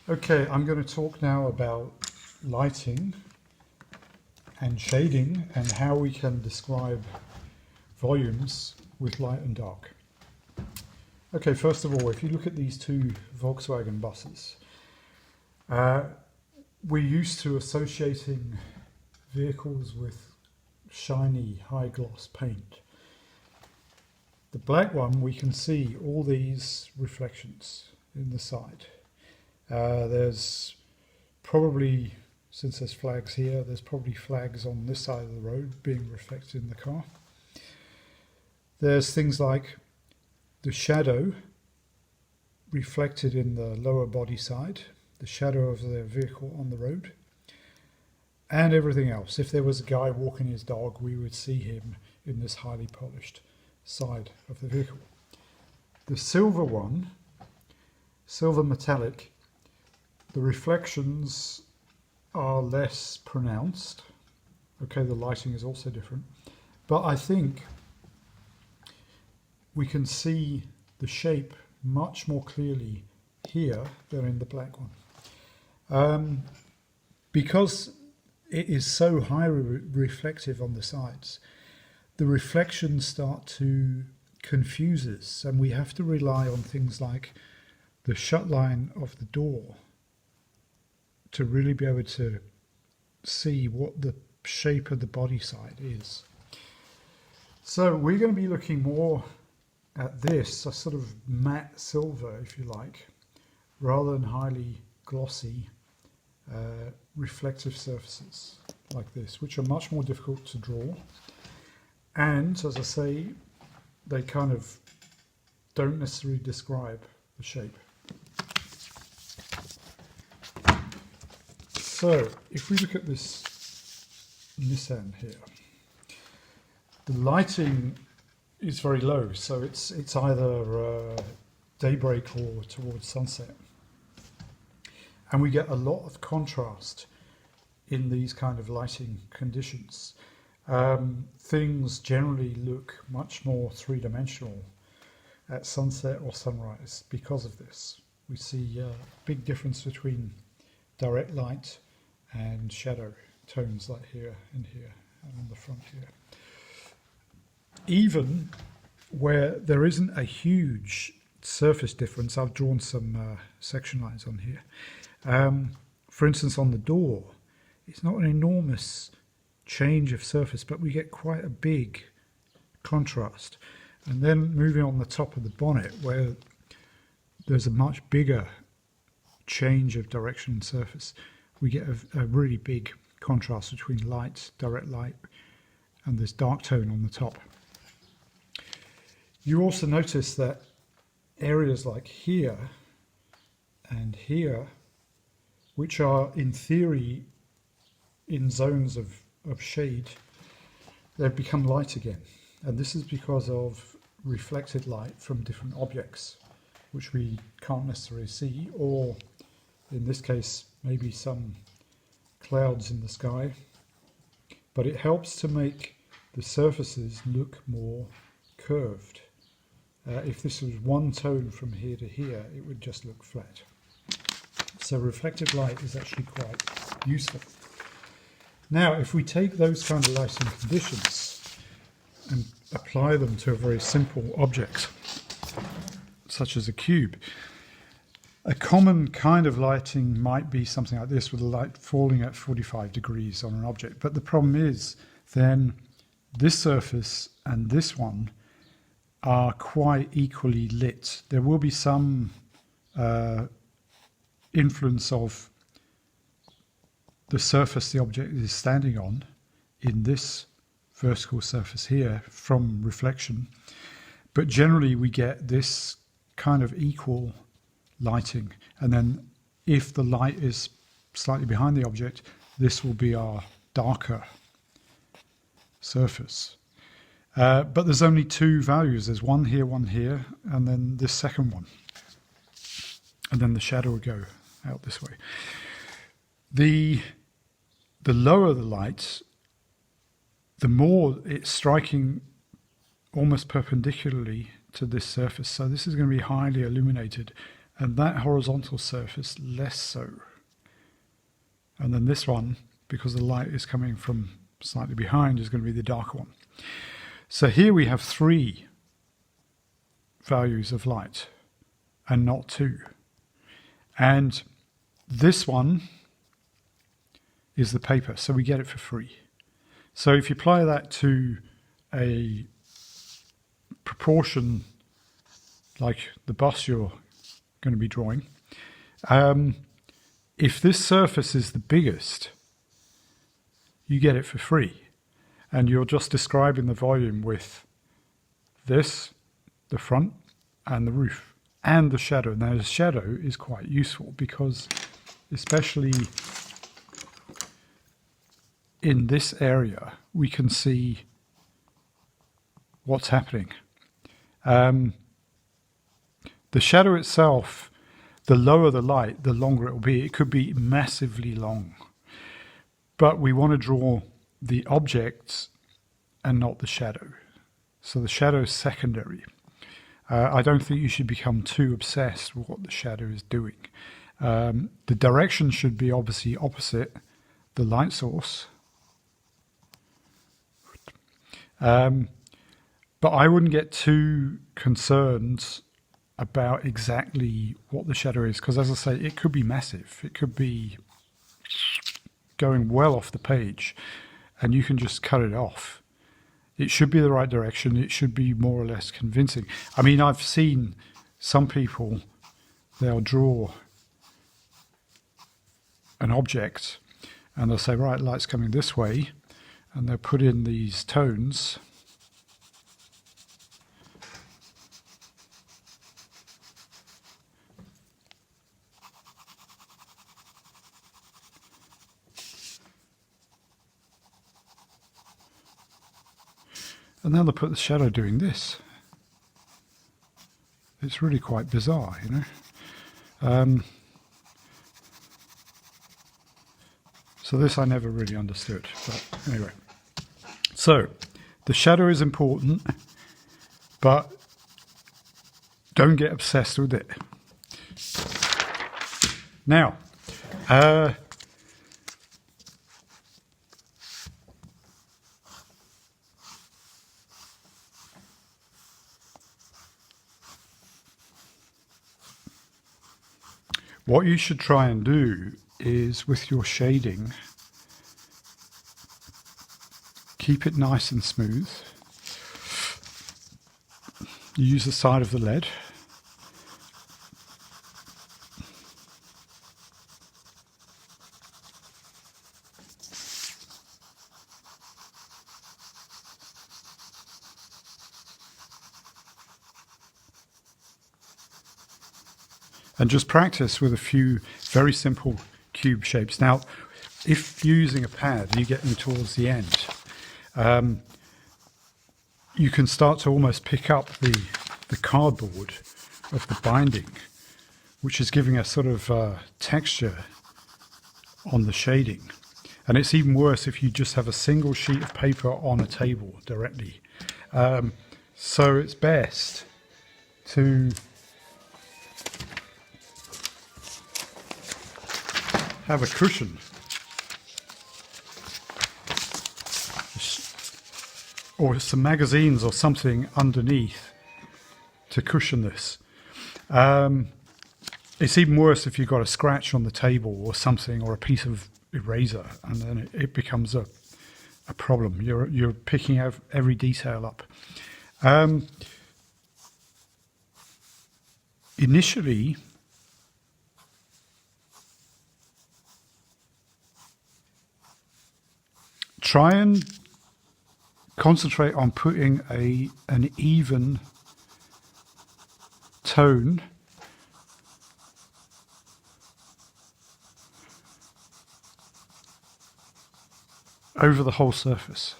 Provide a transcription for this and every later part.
Okay, I'm going to talk now about lighting and shading and how we can describe volumes with light and dark. Okay, first of all, if you look at these two Volkswagen buses, we're used to associating vehicles with shiny, high gloss paint. The black one, we can see all these reflections in the side. There's probably, since there's flags here, there's probably flags on this side of the road being reflected in the car. There's things like the shadow reflected in the lower body side, the shadow of the vehicle on the road, and everything else. If there was a guy walking his dog, we would see him in this highly polished side of the vehicle. The silver one, silver metallic, the reflections are less pronounced. Okay, the lighting is also different. But I think we can see the shape much more clearly here than in the black one. Because it is so highly reflective on the sides, the reflections start to confuse us, and we have to rely on things like the shut line of the door to really be able to see what the shape of the body side is. So we're going to be looking more at this, a sort of matte silver, if you like, rather than highly glossy reflective surfaces like this, which are much more difficult to draw. And as I say, they kind of don't necessarily describe the shape. So if we look at this Nissan here, the lighting is very low, so it's either daybreak or towards sunset. And we get a lot of contrast in these kind of lighting conditions. Things generally look much more three-dimensional at sunset or sunrise because of this. We see a big difference between direct light and shadow tones like here and here and on the front here. Even where there isn't a huge surface difference, I've drawn some section lines on here. For instance, on the door, it's not an enormous change of surface, but we get quite a big contrast. And then moving on the top of the bonnet, where there's a much bigger change of direction and surface, we get a really big contrast between light, direct light, and this dark tone on the top. You also notice that areas like here and here, which are in theory in zones of shade, they've become light again. And this is because of reflected light from different objects, which we can't necessarily see, or in this case, maybe some clouds in the sky. But it helps to make the surfaces look more curved. If this was one tone from here to here, it would just look flat. So reflected light is actually quite useful. Now, if we take those kind of lighting conditions and apply them to a very simple object, such as a cube, a common kind of lighting might be something like this, with the light falling at 45 degrees on an object. But the problem is then this surface and this one are quite equally lit. There will be some influence of the surface the object is standing on in this vertical surface here from reflection, but generally we get this kind of equal lighting. And then if the light is slightly behind the object, this will be our darker surface. But there's only two values. There's one here, and then this second one. And then the shadow will go out this way. The lower the light, the more it's striking almost perpendicularly to this surface. So this is going to be highly illuminated and that horizontal surface less so. And then this one, because the light is coming from slightly behind, is going to be the darker one. So here we have 3 values of light and not 2. And this one is the paper, so we get it for free. So if you apply that to a proportion like the bus you're going to be drawing, if this surface is the biggest, you get it for free. And you're just describing the volume with this, the front, and the roof, and the shadow. Now the shadow is quite useful because especially in this area, we can see what's happening. The shadow itself, the lower the light, the longer it will be. It could be massively long. But we want to draw the objects and not the shadow. So the shadow is secondary. I don't think you should become too obsessed with what the shadow is doing. The direction should be obviously opposite the light source. But I wouldn't get too concerned about exactly what the shadow is, because as I say, it could be massive. It could be going well off the page, and you can just cut it off. It should be the right direction. It should be more or less convincing. I mean, I've seen some people, they'll draw an object and they'll say, right, light's coming this way, and they'll put in these tones. And then they'll put the shadow doing this. It's really quite bizarre, you know. So this I never really understood. But anyway. So the shadow is important, but don't get obsessed with it. Now, what you should try and do is, with your shading, keep it nice and smooth. You use the side of the lead. And just practice with a few very simple cube shapes. Now, if you're using a pad, you're getting towards the end, you can start to almost pick up the cardboard of the binding, which is giving a sort of texture on the shading. And it's even worse if you just have a single sheet of paper on a table directly. So it's best to have a cushion or some magazines or something underneath to cushion this. It's even worse if you've got a scratch on the table or something, or a piece of eraser, and then it becomes a problem. You're picking out every detail up. Initially, try and concentrate on putting an even tone over the whole surface.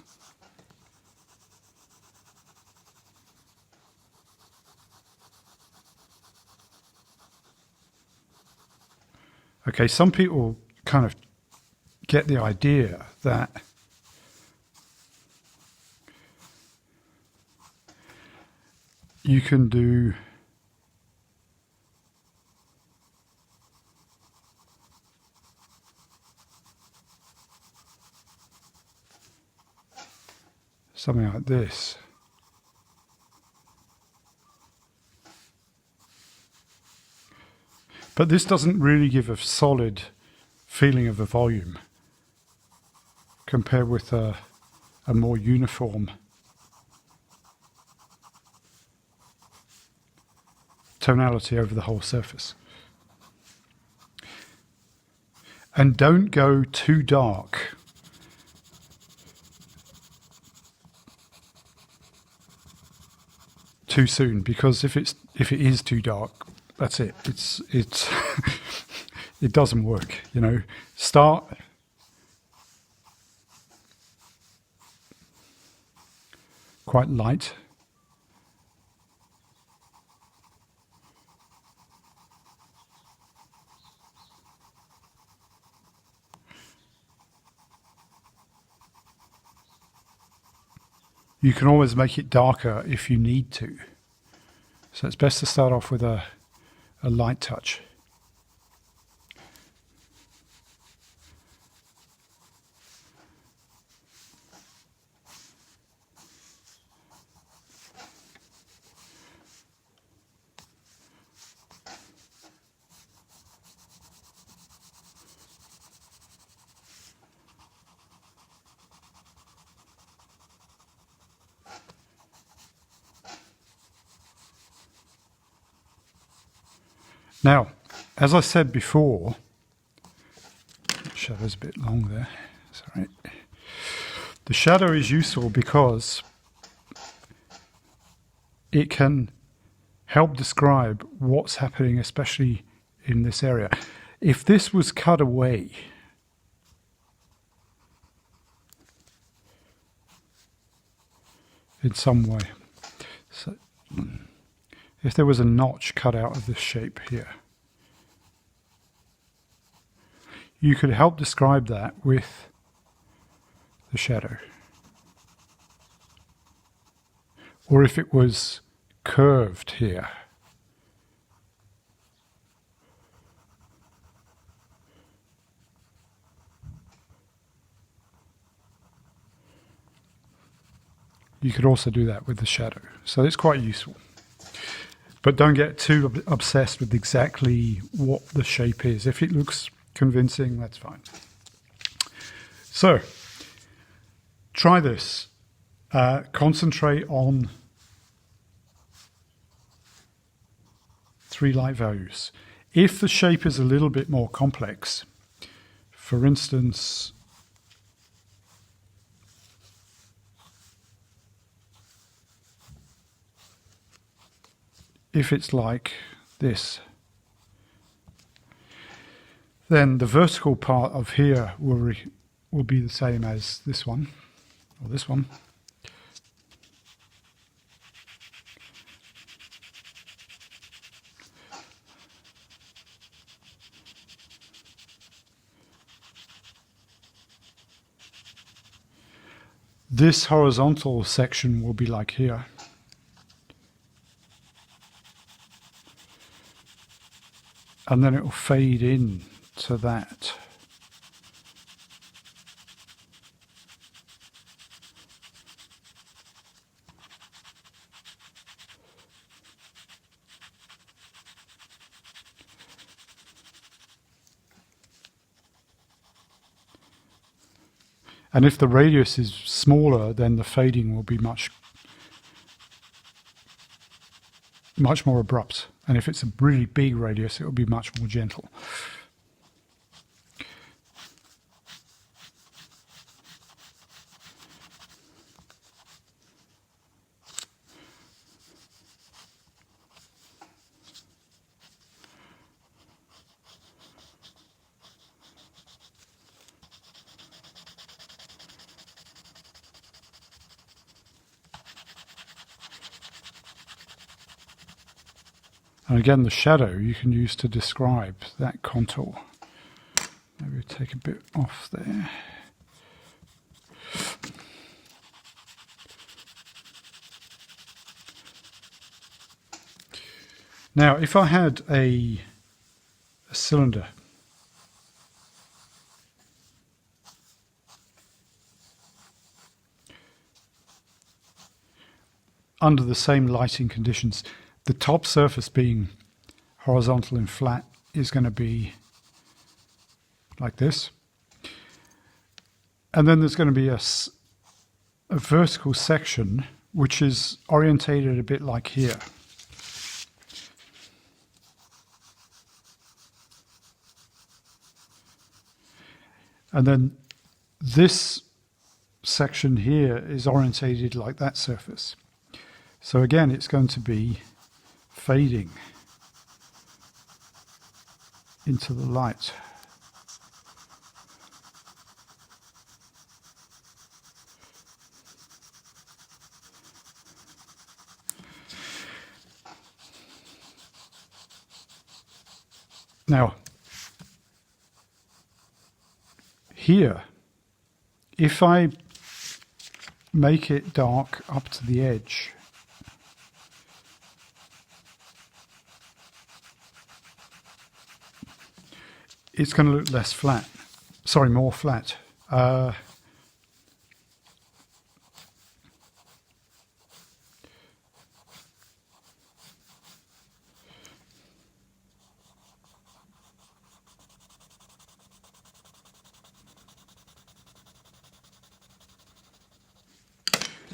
Okay, some people kind of get the idea that you can do something like this. But this doesn't really give a solid feeling of a volume compared with a more uniform tonality over the whole surface. And don't go too dark. Too soon, because if it is too dark, that's it. It's it doesn't work. You know, start quite light. You can always make it darker if you need to. So it's best to start off with a light touch. Now, as I said before, shadow's a bit long there, sorry. The shadow is useful because it can help describe what's happening, especially in this area. If this was cut away, in some way, so if there was a notch cut out of this shape here, you could help describe that with the shadow. Or if it was curved here, you could also do that with the shadow. So it's quite useful. But don't get too obsessed with exactly what the shape is. If it looks convincing, that's fine. So, try this. Concentrate on 3 light values. If the shape is a little bit more complex, for instance, if it's like this, then the vertical part of here will be the same as this one, or this one. This horizontal section will be like here. And then it will fade in to that. And if the radius is smaller, then the fading will be much more abrupt. And if it's a really big radius, it will be much more gentle. And again, the shadow you can use to describe that contour. Maybe take a bit off there. Now, if I had a cylinder, under the same lighting conditions. The top surface being horizontal and flat is going to be like this. And then there's going to be a vertical section which is orientated a bit like here. And then this section here is orientated like that surface. So again, it's going to be fading into the light. Now, here, if I make it dark up to the edge, it's going to look less flat. Sorry, more flat.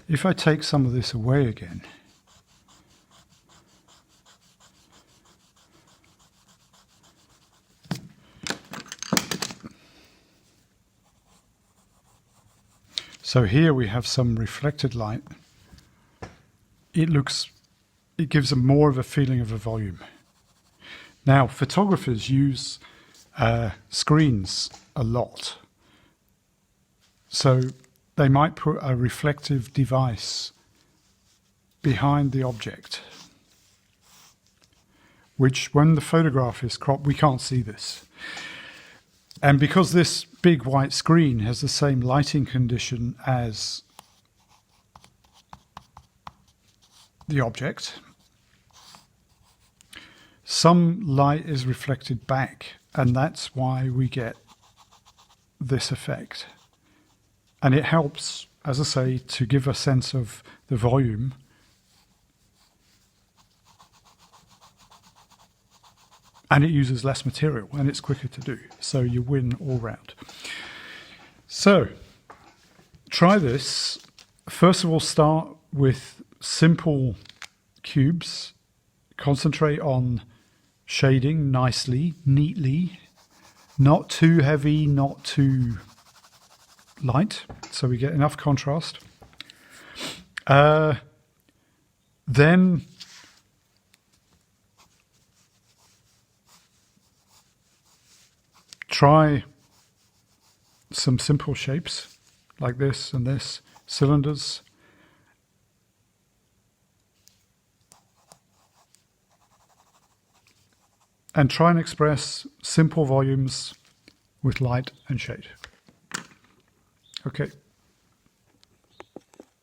If I take some of this away again, so here we have some reflected light. It gives more of a feeling of a volume. Now, photographers use screens a lot. So they might put a reflective device behind the object, which when the photograph is cropped, we can't see this. And because this big white screen has the same lighting condition as the object, some light is reflected back, and that's why we get this effect. And it helps, as I say, to give a sense of the volume. And it uses less material, and it's quicker to do. So you win all round. So try this. First of all, start with simple cubes. Concentrate on shading nicely, neatly. Not too heavy, not too light, so we get enough contrast. Then try some simple shapes like this and this, cylinders. And try and express simple volumes with light and shade. Okay.